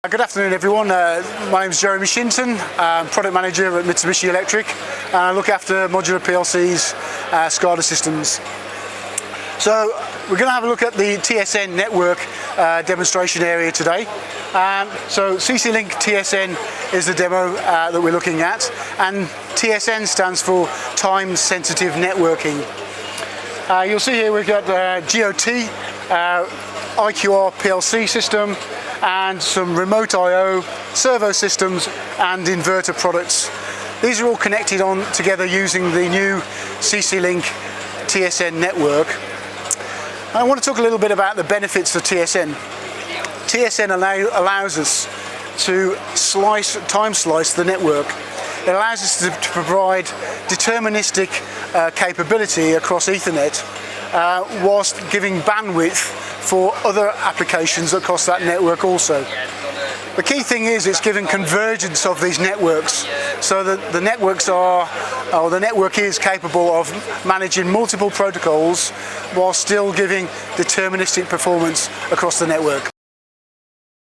Good afternoon everyone, my name is Jeremy Shinton, I'm Product Manager at Mitsubishi Electric and I look after modular PLCs, SCADA systems. So we're going to have a look at the TSN Network demonstration area today. So CC-Link TSN is the demo that we're looking at, and TSN stands for Time Sensitive Networking. You'll see here we've got GOT, IQR PLC system, and some remote I/O, servo systems and inverter products. These are all connected on together using the new CC-Link TSN network. I want to talk a little bit about the benefits of TSN. TSN allows us to time slice the network. It allows us to provide deterministic capability across Ethernet whilst giving bandwidth for other applications across that network also. The key thing is it's giving convergence of these networks so that the network is capable of managing multiple protocols while still giving deterministic performance across the network.